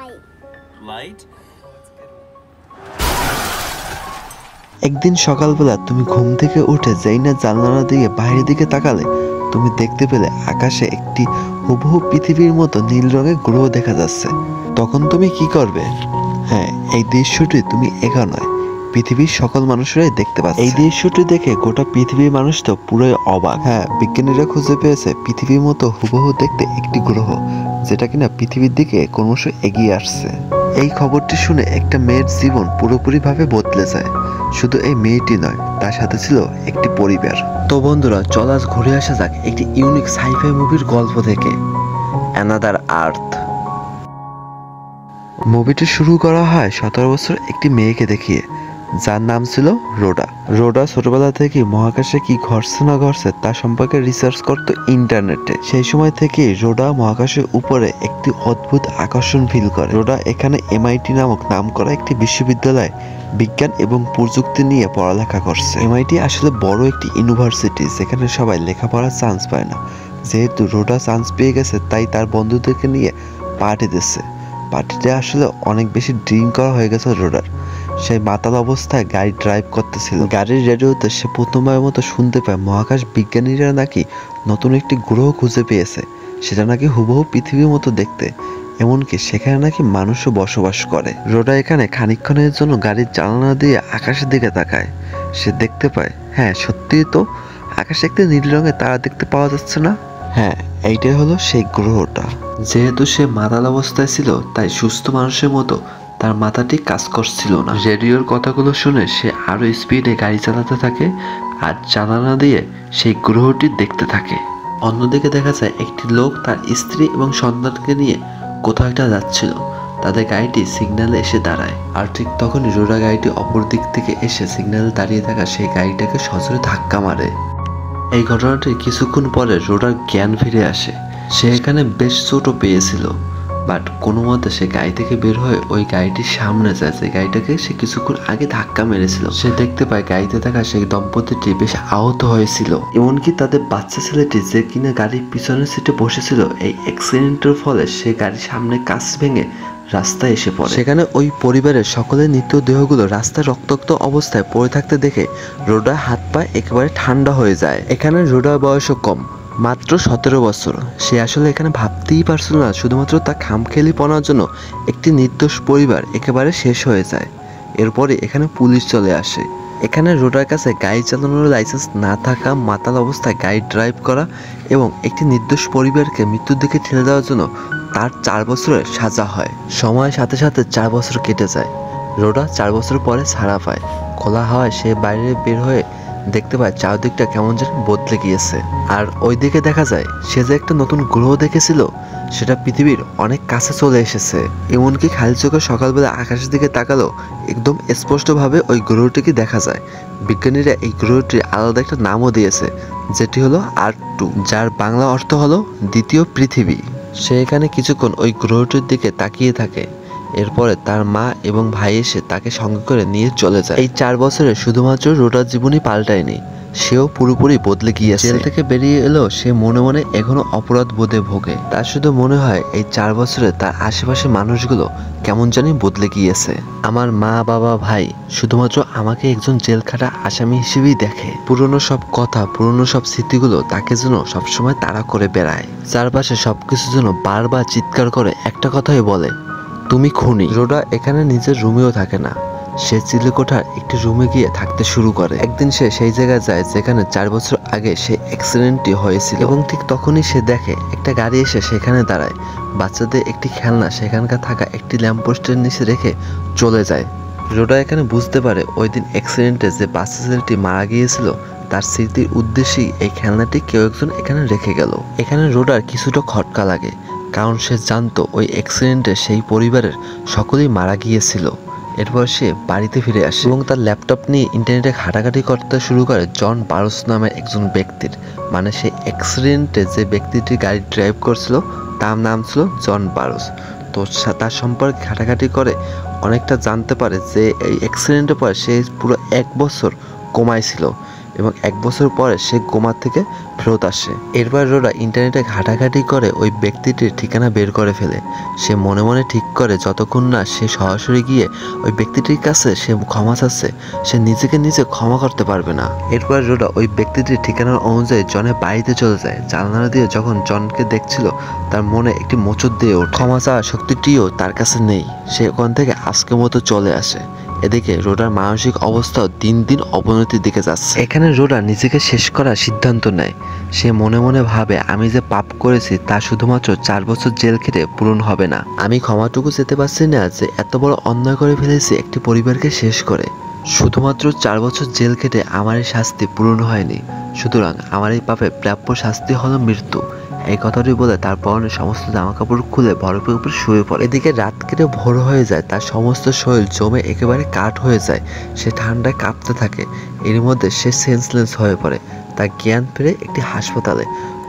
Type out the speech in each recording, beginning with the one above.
Light? একদিন সকালবেলা তুমি ঘুম থেকে উঠে যেই না জানালা দিয়ে বাইরের দিকে তাকালে তুমি দেখতে পেলে আকাশে একটি হুবহু পৃথিবীর মতো নীল রঙের গ্রহ দেখা যাচ্ছে। তখন তুমি কি করবে? হ্যাঁ, এই দৃশ্যটি তুমি একা নয়, পৃথিবীর সকল মানুষরাই দেখতে পাচ্ছে। এই দৃশ্যটি দেখে গোটা পৃথিবীর মানুষ তো পুরোই অবাক। হ্যাঁ, বিজ্ঞানীরা খুঁজে পেয়েছে পৃথিবীর মতো হুবহু দেখতে একটি গ্রহ, যেটা কিনা পৃথিবীর দিকে ক্রমশ এগিয়ে আসছে। এই খবরটি শুনে একটা মেয়ের জীবন পুরোপুরিভাবে বদলে যায়। শুধু এই মেয়েটি নয়, তার সাথে ছিল একটি পরিবার। তো বন্ধুরা, চল আজ ঘুরে আসা যাক একটি ইউনিক সাইফাই মুভির গল্প থেকে, অ্যানাদার আর্থ। মুভিটি শুরু করা হয় 17 বছর একটি মেয়েকে দেখিয়ে, যার নাম ছিল রোডা। রোডা ছোটবেলা থেকে মহাকাশে কি ঘটছে না ঘটছে তা সম্পর্কে রিসার্চ করত ইন্টারনেটে। সেই সময় থেকে রোডা মহাকাশের উপরে একটি অদ্ভুত আকর্ষণ ফিল করে। রোডা এখানে MIT নামক নামকরা একটি বিশ্ববিদ্যালয়ে বিজ্ঞান এবং প্রযুক্তি নিয়ে পড়ালেখা করছে। MIT আসলে বড় একটি ইউনিভার্সিটি, যেখানে সবাই লেখাপড়ার চান্স পায় না। যেহেতু রোডা চান্স পেয়ে গেছে, তাই তার বন্ধুদেরকে নিয়ে পার্টি দিচ্ছে। পার্টিতে আসলে অনেক বেশি ড্রিঙ্ক করা হয়ে গেছে রোডার। সেই মাতাল অবস্থায় গাড়ি ড্রাইভ করতেছিল। গাড়ির রেডিওতে সে প্রথমবারের মতো শুনতে পায় মহাকাশ বিজ্ঞানীরা নাকি নতুন একটি গ্রহ খুঁজে পেয়েছে, সেটা নাকি হুবহু পৃথিবীর মতো দেখতে, এমনকি সেখানে নাকি মানুষও বসবাস করে। রোডা এখানে খানিকক্ষণের জন্য গাড়ির জানালা দিয়ে আকাশের দিকে তাকায়। সে দেখতে পায়, হ্যাঁ সত্যিই তো, আকাশে একটি নীল রঙের তারা দেখতে পাওয়া যাচ্ছে না? হ্যাঁ, এইটাই হলো সেই গ্রহটা। যেহেতু সে মাতাল অবস্থায় ছিল, তাই সুস্থ মানুষের মতো তার মাথাটি কাজ করছিল না। রেডিওর কথাগুলো শুনে সে আরো স্পিডে গাড়ি চালাতে থাকে আর জানালা দিয়ে সেই গ্রহটি দেখতে থাকে। অন্যদিকে দেখা যায় একটি লোক তার স্ত্রী এবং সন্তানকে নিয়ে কোথাও একটা যাচ্ছিল। তাদের গাড়িটি সিগন্যালে এসে দাঁড়ায়, আর ঠিক তখনই রোডা গাড়িটি অপর দিক থেকে এসে সিগন্যালে দাঁড়িয়ে থাকা সেই গাড়িটাকে সজোরে ধাক্কা মারে। এই ঘটনাটির কিছুক্ষণ পরে রোডার জ্ঞান ফিরে আসে। সে এখানে বেশ চোটও পেয়েছিল, বাট কোনো মতে সে গাড়ি থেকে বের হয়ে ওই গাড়িটির সামনে যায়, যে গাড়িটাকে সে কিছুক্ষণ আগে ধাক্কা মেরেছিল। সে দেখতে পায় গাড়িতে থাকা সেই দম্পতিটি বেশ আহত হয়েছিল। এমনকি তাদের বাচ্চা ছেলেটি যে কিনা গাড়ির পিছনের সিটে বসেছিল, এই অ্যাক্সিডেন্টের ফলে সে গাড়ির সামনে কাঁচ ভেঙে রাস্তায় এসে পড়ে। সেখানে ওই পরিবারের সকলের মৃতদেহগুলো রাস্তায় রক্তাক্ত অবস্থায় পড়ে থাকতে দেখে রোডার হাত পা একেবারে ঠান্ডা হয়ে যায়। এখানে রোডার বয়সও কম, মাত্র 17 বছর। সে আসলে এখানে ভাবতেই পারছিল না শুধুমাত্র তার খামখেয়ালিপনার জন্য একটি নির্দোষ পরিবার একেবারে শেষ হয়ে যায়। এরপরে এখানে পুলিশ চলে আসে। এখানে রোডার কাছে গাড়ি চালানোর লাইসেন্স না থাকা, মাতাল অবস্থায় গাড়ি ড্রাইভ করা এবং একটি নির্দোষ পরিবারকে মৃত্যুর দিকে ঠেলে দেওয়ার জন্য তার 4 বছরের সাজা হয়। সময়ের সাথে সাথে 4 বছর কেটে যায়। রোডা 4 বছর পরে ছাড়া পায়। খোলা হাওয়ায় সে বাইরে বের হয়ে দেখতে পায় চারদিকটা কেমন যেন বদলে গিয়েছে। আর ওইদিকে দেখা যায় সে যে একটা নতুন গ্রহ দেখেছিল, সেটা পৃথিবীর অনেক কাছে চলে এসেছে। এমনকি খালি চোখে সকালবেলা আকাশের দিকে তাকালেও একদম স্পষ্টভাবে ওই গ্রহটিকে দেখা যায়। বিজ্ঞানীরা এই গ্রহটির আলাদা একটা নামও দিয়েছে, যেটি হলো আর্থ-2, যার বাংলা অর্থ হলো দ্বিতীয় পৃথিবী। সে এখানে কিছুক্ষণ ওই গ্রহটির দিকে তাকিয়ে থাকে। এরপরে তার মা এবং ভাই এসে তাকে সঙ্গে করে নিয়ে চলে যায়। এই 4 বছরে শুধুমাত্র রোডার জীবনই পাল্টায়নি, সেও পুরোপুরি বদলে গিয়েছে। জেল থেকে বেরিয়ে এলেও সে মনে মনে এখনো অপরাধ বোধে ভোগে। তার শুধু মনে হয় এই 4 বছরে তার আশেপাশের মানুষগুলো কেমন জানি বদলে গিয়েছে। আমার মা, বাবা, ভাই শুধুমাত্র আমাকে একজন জেলখাটা আসামি হিসেবেই দেখে। পুরনো সব কথা, পুরনো সব স্মৃতিগুলো তাকে যেন সবসময় তাড়া করে বেড়ায়। চারপাশে সবকিছু যেন বারবার চিৎকার করে একটা কথাই বলে, তুমি খুনি। রোডা এখানে নিজের রুমেও থাকে না, সে চিলেকোঠার একটি রুমে গিয়ে থাকতে শুরু করে। একদিন সে সেই জায়গায় যায় যেখানে 4 বছর আগে সে অ্যাক্সিডেন্টটি হয়েছিল, এবং ঠিক তখনই সে দেখে একটা গাড়ি এসে সেখানে দাঁড়ায়। বাচ্চাদের একটি খেলনা সেখানকার থাকা একটি ল্যাম্পপোস্টের নিচে রেখে চলে যায়। রোডা এখানে বুঝতে পারে ওই দিন অ্যাক্সিডেন্টে যে বাচ্চা ছেলেটি মারা গিয়েছিল, তার স্মৃতির উদ্দেশ্যেই এই খেলনাটি কেউ একজন এখানে রেখে গেল। এখানে রোডার কিছুটা খটকা লাগে, কারণ সে জানতো ওই অ্যাক্সিডেন্টে সেই পরিবারের সকলেই মারা গিয়েছিল। এরপর সে বাড়িতে ফিরে আসে এবং তার ল্যাপটপ নিয়ে ইন্টারনেটে ঘাটাঘাটি করতে শুরু করে জন বারোস নামের একজন ব্যক্তির, মানে সেই অ্যাক্সিডেন্টে যে ব্যক্তিটি গাড়ি ড্রাইভ করছিল তার নাম ছিল জন বারোস। তো তার সম্পর্কে ঘাটাঘাটি করে অনেকটা জানতে পারে যে এই অ্যাক্সিডেন্টের পর সে পুরো 1 বছর কমায় ছিল, এবং 1 বছর পরে সে কোমা থেকে ফেরত আসে। এরপর রোডা ইন্টারনেটে ঘাটাঘাটি করে ওই ব্যক্তিটির ঠিকানা বের করে ফেলে। সে মনে মনে ঠিক করে যতক্ষণ না সে সরাসরি গিয়ে ওই ব্যক্তিটির কাছে সে ক্ষমা চাচ্ছে, সে নিজেকে নিজে ক্ষমা করতে পারবে না। এরপর রোডা ওই ব্যক্তিটির ঠিকানা অনুযায়ী জনের বাড়িতে চলে যায়। জানালা দিয়ে যখন জনকে দেখছিল তার মনে একটি মোচড় দিয়ে ওঠে। ক্ষমা চাওয়ার শক্তিটিও তার কাছে নেই। সে ওখান থেকে আজকের মতো চলে আসে। এদিকে রোডার মানসিক অবস্থাও দিন দিন অবনতির দিকে যাচ্ছে। এখানে রোডা নিজেকে শেষ করার সিদ্ধান্ত নেয়। সে মনে মনে ভাবে, আমি যে পাপ করেছি তা শুধুমাত্র 4 বছর জেল খেটে পূরণ হবে না। আমি ক্ষমাটুকু যেতে পারছি না যে এত বড় অন্যায় করে ফেলেছি একটি পরিবারকে শেষ করে। শুধুমাত্র 4 বছর জেল খেটে আমার এই শাস্তি পূরণ হয়নি, সুতরাং আমার এই পাপে প্রাপ্য শাস্তি হলো মৃত্যু। এই কথাটি বলে তার পরনে সমস্ত জামাকাপড় খুলে বরফের উপর শুয়ে পড়ে। এদিকে রাত কেটে ভোর হয়ে যায়। তার সমস্ত শরীর জমে একেবারে কাঠ হয়ে যায়। সে ঠান্ডায় কাঁপতে থাকে। এর মধ্যে সে সেন্সলেস হয়ে পড়ে। তার জ্ঞান ফিরে একটি হাসপাতালে।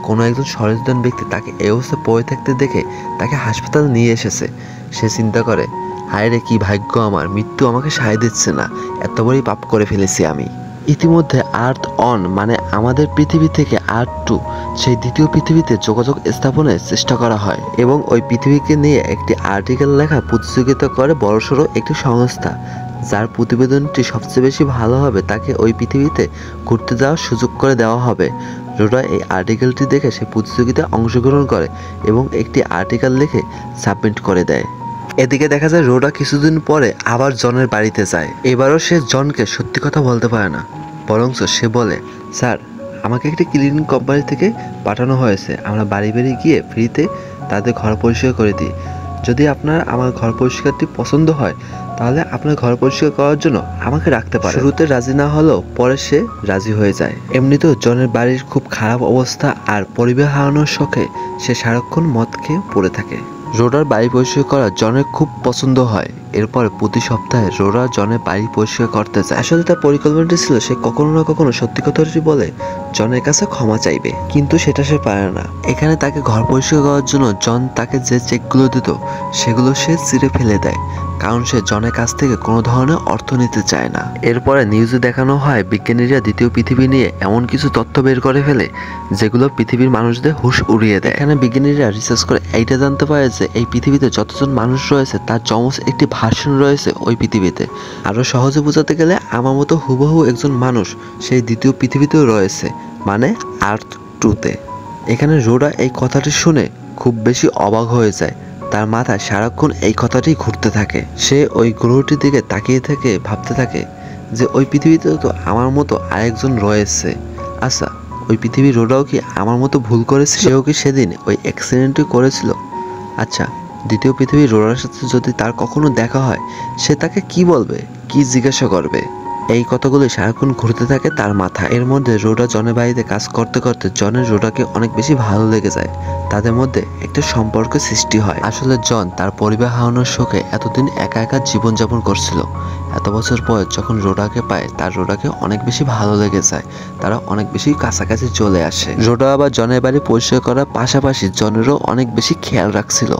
কোনো একজন সচেতন ব্যক্তি তাকে এই অবস্থায় পড়ে থাকতে দেখে তাকে হাসপাতালে নিয়ে এসেছে। সে চিন্তা করে, হায় রে, কি ভাগ্য আমার, মৃত্যু আমাকে সায় দিচ্ছে না, এত বড়ই পাপ করে ফেলেছি আমি। ইতিমধ্যে আর্থ অন মানে আমাদের পৃথিবী থেকে আর্থ টু সেই দ্বিতীয় পৃথিবীতে যোগাযোগ স্থাপনের চেষ্টা করা হয় এবং ওই পৃথিবীকে নিয়ে একটি আর্টিকেল লেখা প্রতিযোগিতা করে বড়সড় একটি সংস্থা। যার প্রতিবেদনটি সবচেয়ে বেশি ভালো হবে তাকে ওই পৃথিবীতে ঘুরতে যাওয়ার সুযোগ করে দেওয়া হবে। রোডা এই আর্টিকেলটি দেখে সেই প্রতিযোগিতায় অংশগ্রহণ করে এবং একটি আর্টিকেল লিখে সাবমিট করে দেয়। এদিকে দেখা যায় রোডা কিছুদিন পরে আবার জনের বাড়িতে যায়। এবারও সে জনকে সত্যি কথা বলতে পারে না, বরঞ্চ সে বলে, স্যার, আমাকে একটি ক্লিনিং কোম্পানি থেকে পাঠানো হয়েছে। আমরা বাড়ি বাড়ি গিয়ে ফ্রিতে তাদের ঘর পরিষ্কার করে দিই। যদি আপনার আমার ঘর পরিষ্কারটি পছন্দ হয় তাহলে আপনার ঘর পরিষ্কার করার জন্য আমাকে রাখতে পারে। শুরুতে রাজি না হলেও পরে সে রাজি হয়ে যায়। এমনিতেও জনের বাড়ির খুব খারাপ অবস্থা আর পরিবার হারানোর শখে সে সারাক্ষণ মদ খেয়ে পড়ে থাকে। রোডার বাড়ি পরিষ্কার করা জনের খুব পছন্দ হয়। এরপর প্রতি সপ্তাহে রোডা জনের বাড়ি পরিষ্কার করতে যায়। আসলে তার পরিকল্পনাটি ছিল সে কখনো না কখনো সত্যি কথাটি বলে জনের কাছে ক্ষমা চাইবে, কিন্তু সেটা সে পারে না। এখানে তাকে ঘর পরিষ্কার করার জন্য জন তাকে যে চেকগুলো দিত সেগুলো সে ছিঁড়ে ফেলে দেয়, কারণ সে জনের কাছ থেকে কোনো ধরনের অর্থ নিতে চায় না। এরপরে নিউজে দেখানো হয় বিজ্ঞানীরা দ্বিতীয় পৃথিবী নিয়ে এমন কিছু তথ্য বের করে ফেলে যেগুলো পৃথিবীর মানুষদের হুঁশ উড়িয়ে দেয়। এখানে বিজ্ঞানীরা রিসার্চ করে এইটা জানতে পারে যে এই পৃথিবীতে যতজন মানুষ রয়েছে তার যমজ একটি ভার্সন রয়েছে ওই পৃথিবীতে। আরও সহজে বোঝাতে গেলে আমার মতো হুবহু একজন মানুষ সেই দ্বিতীয় পৃথিবীতেও রয়েছে, মানে আর্থ টুতে। এখানে রোডা এই কথাটি শুনে খুব বেশি অবাক হয়ে যায়। তার মাথায় সারাক্ষণ এই কথাটি ঘুরতে থাকে। সে ওই গ্রহটির দিকে তাকিয়ে থেকে ভাবতে থাকে যে ওই পৃথিবীতে তো আমার মতো আরেকজন রয়েছে। আচ্ছা, ওই পৃথিবীর রোডাও কি আমার মতো ভুল করেছিল? সেও কি সেদিন ওই অ্যাক্সিডেন্টটি করেছিল? আচ্ছা, দ্বিতীয় পৃথিবীর রোডার সাথে যদি তার কখনো দেখা হয় সে তাকে কি বলবে, কি জিজ্ঞাসা করবে? এই কথাগুলো সারাক্ষণ ঘুরতে থাকে তার মাথায়। এর মধ্যে রোডা জনের বাড়িতে কাজ করতে করতে জনের রোডাকে অনেক বেশি ভালো লেগে যায়। তাদের মধ্যে একটা সম্পর্ক সৃষ্টি হয়। আসলে জন তার পরিবার হারানোর শোকে এতদিন একা একা জীবনযাপন করছিল। এত বছর পর যখন রোডাকে পায় তার রোডাকে অনেক বেশি ভালো লেগে যায়। তারা অনেক বেশি কাছাকাছি চলে আসে। রোডা আবার জনের বাড়ি পরিষ্কার করার পাশাপাশি জনেরও অনেক বেশি খেয়াল রাখছিল।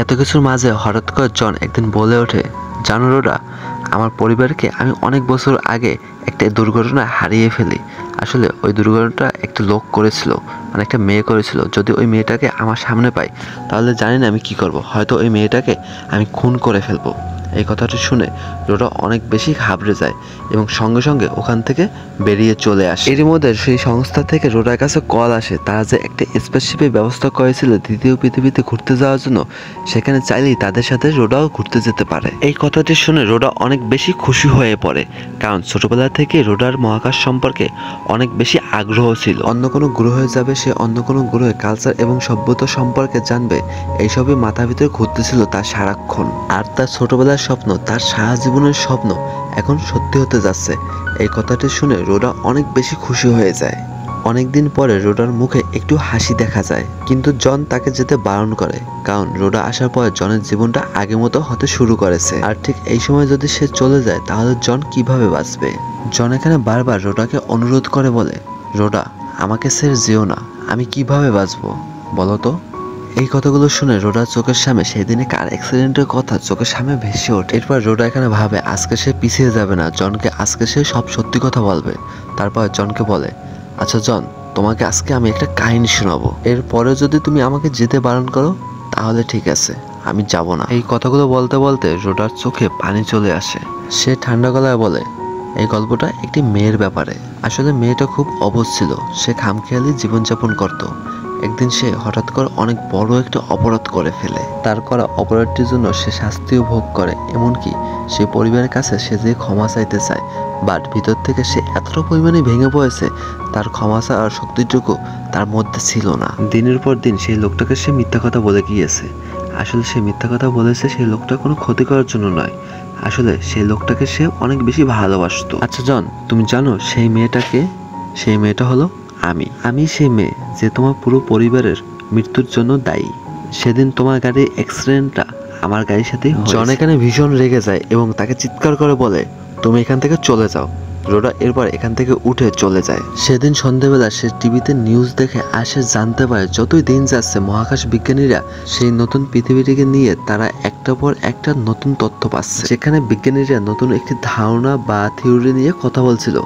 এত কিছুর মাঝে হঠাৎ করে জন একদিন বলে ওঠে, জানো রোডা, আমার পরিবারকে আমি অনেক বছর আগে একটা দুর্ঘটনায় হারিয়ে ফেলি। আসলে ওই দুর্ঘটনাটা একটা লোক করেছিল, মানে একটা মেয়ে করেছিল। যদি ওই মেয়েটাকে আমার সামনে পাই তাহলে জানি না আমি কি করব, হয়তো ওই মেয়েটাকে আমি খুন করে ফেলবো। এই কথাটি শুনে রোডা অনেক বেশি ঘাবড়ে যায় এবং সঙ্গে সঙ্গে ওখান থেকে বেরিয়ে চলে আসে। এর মধ্যে সেই সংস্থা থেকে রোডার কাছে কল আসে। তারা যে একটা স্পেসশিপের ব্যবস্থা করেছিল দ্বিতীয় পৃথিবীতে ঘুরতে যাওয়ার জন্য, সেখানে চাইলেই তাদের সাথে রোডাও ঘুরতে যেতে পারে। এই কথাটি শুনে রোডা অনেক বেশি খুশি হয়ে পড়ে, কারণ ছোটবেলা থেকে রোডার মহাকাশ সম্পর্কে অনেক বেশি আগ্রহ ছিল। অন্য কোনো গ্রহে যাবে, সে অন্য কোনো গ্রহে কালচার এবং সভ্যতা সম্পর্কে জানবে, এইসবই মাথার ভিতরে ঘুরতেছিল তার সারাক্ষণ। আর তার ছোটবেলার স্বপ্ন, তার সারা জীবনের স্বপ্ন এখন সত্যি হতে যাচ্ছে। এই কথাটি শুনে রোডা অনেক বেশি খুশি হয়ে যায়। অনেকদিন পরে রোডার মুখে একটু হাসি দেখা যায়, কিন্তু জন তাকে যেতে বারণ করে, কারণ রোডা আসার পরে জনের জীবনটা আগের মতো হতে শুরু করেছে। আর ঠিক এই সময় যদি সে চলে যায় তাহলে জন কিভাবে বাঁচবে? জন এখানে বারবার রোডাকে অনুরোধ করে বলে, রোডা, আমাকে ছেড়ে যেও না, আমি কিভাবে বাঁচবো বলো তো? এই কথাগুলো শুনে রোডার চোখের সামনে সেদিনে কার অ্যাক্সিডেন্টের কথা চোখের সামনে ভেসে ওঠে। এরপর রোডা এখানে ভাবে আজকে সে পিছিয়ে যাবে না, জনকে আজকে সে সব সত্যি কথা বলবে। তারপর জনকে বলে, আচ্ছা জন, তোমাকে আজকে আমি একটা কাহিনী শোনাবো, এরপরে যদি তুমি আমাকে যেতে বারণ করো তাহলে ঠিক আছে, আমি যাব না। এই কথাগুলো বলতে বলতে রোডার চোখে পানি চলে আসে। সে ঠান্ডা গলায় বলে, এই গল্পটা একটি মেয়ের ব্যাপারে। আসলে মেয়েটা খুব অবুঝ ছিল, সে খামখেয়ালি জীবনযাপন করত। একদিন সে হঠাৎ করে অনেক বড় একটা অপরাধ করে ফেলে। তার করা অপরাধটির জন্য সে শাস্তিও ভোগ করে, এমনকি সে পরিবারের কাছে সে যে ক্ষমা চাইতে চায়, বাট ভিতর থেকে সে এতটা পরিমাণে ভেঙে পড়েছে তার ক্ষমা চাওয়ার শক্তিটুকু তার মধ্যে ছিল না। দিনের পর দিন সেই লোকটাকে সে মিথ্যা কথা বলে গিয়েছে। আসলে সে মিথ্যা কথা বলেছে সেই লোকটা কোনো ক্ষতি করার জন্য নয়, আসলে সেই লোকটাকে সে অনেক বেশি ভালোবাসতো। আচ্ছা জন, তুমি জানো সেই মেয়েটাকে? সেই মেয়েটা হলো আমি সেই মেয়ে যে তোমার পুরো পরিবারের মৃত্যুর জন্য দায়ী। সেদিন তোমার গাড়ির অ্যাক্সিডেন্টটা আমার গাড়ির সাথেই হয়েছে। জন এখানে ভীষণ রেগে যায় এবং তাকে চিৎকার করে বলে, তুমি এখান থেকে চলে যাও। রোডা এরপর এখান থেকে উঠে চলে যায়। সেদিন সন্ধ্যাবেলা সে টিভিতে নিউজ দেখে আর সে জানতে পারে যতই দিন যাচ্ছে মহাকাশ বিজ্ঞানীরা সেই নতুন পৃথিবীটিকে নিয়ে তারা একটার পর একটা নতুন তথ্য পাচ্ছে। সেখানে বিজ্ঞানীরা নতুন একটি ধারণা বা থিওরি নিয়ে কথা বলছিল,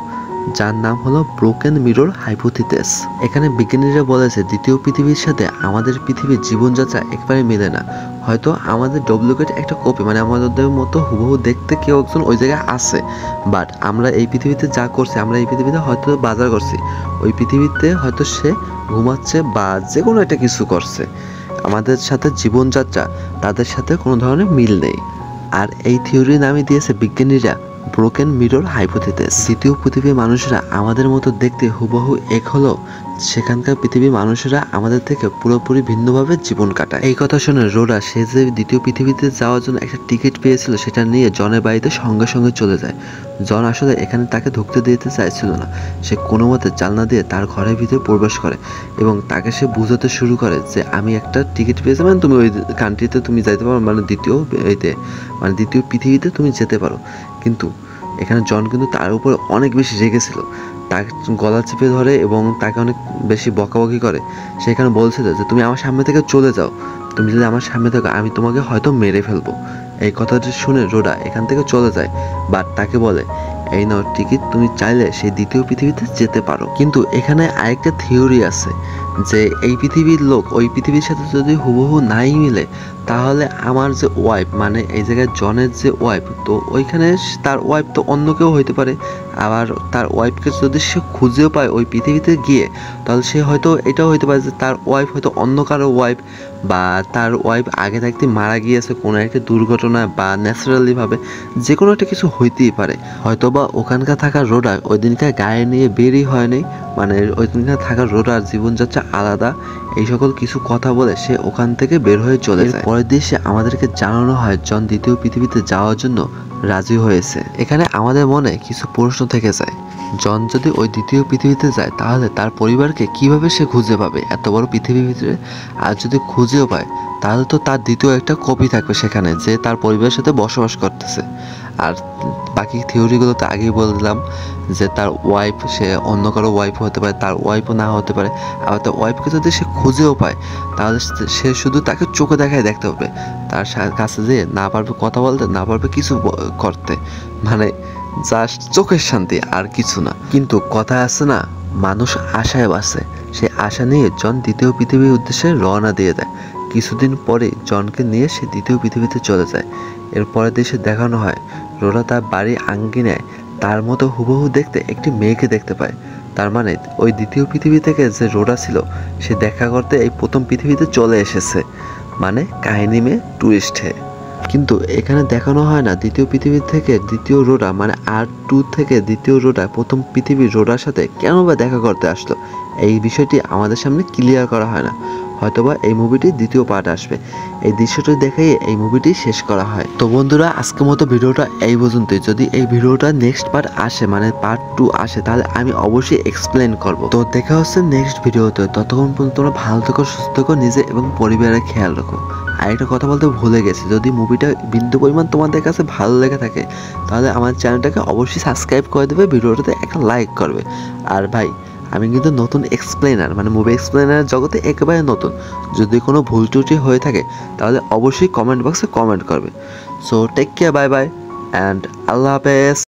যার নাম হলো ব্রোকেন মিরর হাইপোথিসিস। এখানে বিজ্ঞানীরা বলেছে দ্বিতীয় পৃথিবীর সাথে আমাদের পৃথিবীর জীবনযাত্রা একবারে মেলে না। হয়তো আমাদের ডুপ্লিকেট একটা কপি, মানে আমাদের মতো হুবহু দেখতে কেউ একজন ওই জায়গায় আছে, বাট আমরা এই পৃথিবীতে যা করছি, আমরা এই পৃথিবীতে হয়তো বাজার করছি, ওই পৃথিবীতে হয়তো সে ঘুমাচ্ছে বা যে কোনো একটা কিছু করছে। আমাদের সাথে জীবনযাত্রা তাদের সাথে কোনো ধরনের মিল নেই। আর এই থিওরি নামে দিয়েছে বিজ্ঞানীরা ব্রোকেন মিরর হাইপোথিসিস। দ্বিতীয় পৃথিবীর মানুষেরা আমাদের মতো দেখতে হুবহু এক হলো সেখানকার পৃথিবীর মানুষেরা আমাদের থেকে পুরোপুরি ভিন্নভাবে জীবন কাটায়। এই কথা শুনে রোডা সে যে দ্বিতীয় পৃথিবীতে যাওয়ার জন্য একটা টিকিট পেয়েছিল সেটা নিয়ে জনের বাড়িতে সঙ্গে সঙ্গে চলে যায়। জন আসলে এখানে তাকে ঢুকতে দিতে চাইছিল না। সে কোনো মতে জানলা দিয়ে তার ঘরের ভিতরে প্রবেশ করে এবং তাকে সে বুঝাতে শুরু করে যে আমি একটা টিকিট পেয়েছি, মানে তুমি ওই কান্ট্রিতে তুমি যাইতে পারো, মানে দ্বিতীয় পৃথিবীতে তুমি যেতে পারো। কিন্তু এখানে জন কিন্তু তার উপরে অনেক বেশি রেগেছিল, তাকে গলা চেপে ধরে এবং তাকে অনেক বেশি বকাবকি করে। সেখানে বলছিল যে তুমি আমার সামনে থেকে চলে যাও, তুমি যদি আমার সামনে থাকো আমি তোমাকে হয়তো মেরে ফেলবো। এই কথাটি শুনে রোডা এখান থেকে চলে যায়, বাট তাকে বলে এই নাও টিকিট, তুমি চাইলে সেই দ্বিতীয় পৃথিবীতে যেতে পারো। কিন্তু এখানে আরেকটা থিওরি আছে যে এই পৃথিবীর লোক ওই পৃথিবীর সাথে যদি হুবহু নাই মিলে তাহলে আমার যে ওয়াইফ, মানে এই জায়গায় জনের যে ওয়াইফ, তো ওইখানে তার ওয়াইফ তো অন্য কেউ হইতে পারে। আবার তার ওয়াইফকে যদি সে খুঁজেও পায় ওই পৃথিবীতে গিয়ে, তাহলে সে হয়তো এটাও হইতে পারে যে তার ওয়াইফ হয়তো অন্য কারো ওয়াইফ, বা তার ওয়াইফ আগে থাকতে মারা গিয়েছে কোনো একটা দুর্ঘটনায় বা ন্যাচারালি ভাবে, যে কোনো একটা কিছু হইতেই পারে। হয়তো বা ওখানকার থাকা রোডা ওই দিনকার গায়ে নিয়ে বেরই হয়নি, মানে ওই দিনকার থাকা রোডার জীবনযাত্রা আলাদা। এই সকল কিছু কথা বলে সে ওখান থেকে বের হয়ে চলে যায়। পরের দিন আমাদেরকে জানানো হয় জন দ্বিতীয় পৃথিবীতে যাওয়ার জন্য রাজি হয়েছে। এখানে আমাদের মনে কিছু প্রশ্ন থেকে যায়, জন যদি ওই দ্বিতীয় পৃথিবীতে যায় তাহলে তার পরিবারকে কিভাবে সে খুঁজে পাবে এত বড় পৃথিবীর ভিতরে? আর যদি খুঁজেও পায় তাহলে তো তার দ্বিতীয় একটা কপি থাকবে সেখানে যে তার পরিবারের সাথে বসবাস করতেছে। আর বাকি থিওরিগুলো তো আগেই বললাম যে তার ওয়াইফ সে অন্য কারো ওয়াইফ হতে পারে, তার ওয়াইফও না হতে পারে। আবার তার ওয়াইফকে যদি সে খুঁজেও পায় তাহলে সে শুধু তাকে চোখে দেখায় দেখতে হবে, তার কাছে যেয়ে না পারবে কথা বলতে, না পারবে কিছু করতে, মানে জাস্ট চোখের শান্তি আর কিছু না। কিন্তু কথা আছে না, মানুষ আশায় বাঁচে। সেই আশা নিয়ে জন দ্বিতীয় পৃথিবীর উদ্দেশ্যে রওনা দিয়ে দেয়। কিছুদিন পরে জনকে নিয়ে সে দ্বিতীয় পৃথিবীতে চলে যায়। এরপরে দেশে দেখানো হয় রোডা তার বাড়ির আঙ্গিনায় তার মতো হুবহু দেখতে একটি মেয়েকে দেখতে পায়। তার মানে ওই দ্বিতীয় পৃথিবী থেকে যে রোডা ছিল সে দেখা করতে এই প্রথম পৃথিবীতে চলে এসেছে, মানে কাহিনী মে টুইস্টে। কিন্তু এখানে দেখানো হয় না দ্বিতীয় পৃথিবী থেকে দ্বিতীয় রোডা, মানে R2 থেকে দ্বিতীয় রোডা প্রথম পৃথিবীর রোডার সাথে কেন বা দেখা করতে আসলো। এই বিষয়টি আমাদের সামনে ক্লিয়ার করা হয় না। হয়তোবা এই মুভিটির দ্বিতীয় পার্ট আসবে, এই দৃশ্যটি দেখাই এই মুভিটি শেষ করা হয়। তো বন্ধুরা, আজকের মতো ভিডিওটা এই পর্যন্তই। যদি এই ভিডিওটা নেক্সট পার্ট আসে, মানে পার্ট 2 আসে, তাহলে আমি অবশ্যই এক্সপ্লেন করব। তো দেখা হচ্ছে নেক্সট ভিডিওতে। ততক্ষণ পর্যন্ত তোমরা ভালো থেকো, সুস্থ থেকো, নিজে এবং পরিবারের খেয়াল রাখো। আর একটা কথা বলতে ভুলে গেছি, যদি মুভিটা বিন্দু পরিমাণ তোমাদের কাছে ভালো লেগে থাকে তাহলে আমার চ্যানেলটাকে অবশ্যই সাবস্ক্রাইব করে দেবে, ভিডিওটাতে একটা লাইক করবে। আর ভাই, আমি কিন্তু নতুন এক্সপ্লেনার, মানে মুভি এক্সপ্লেনার জগতে একেবারে নতুন। যদি কোনো ভুল ত্রুটি হয়ে থাকে তাহলে অবশ্যই কমেন্ট বক্সে কমেন্ট করবে। So take care, bye bye and আল্লাহ হাফেজ।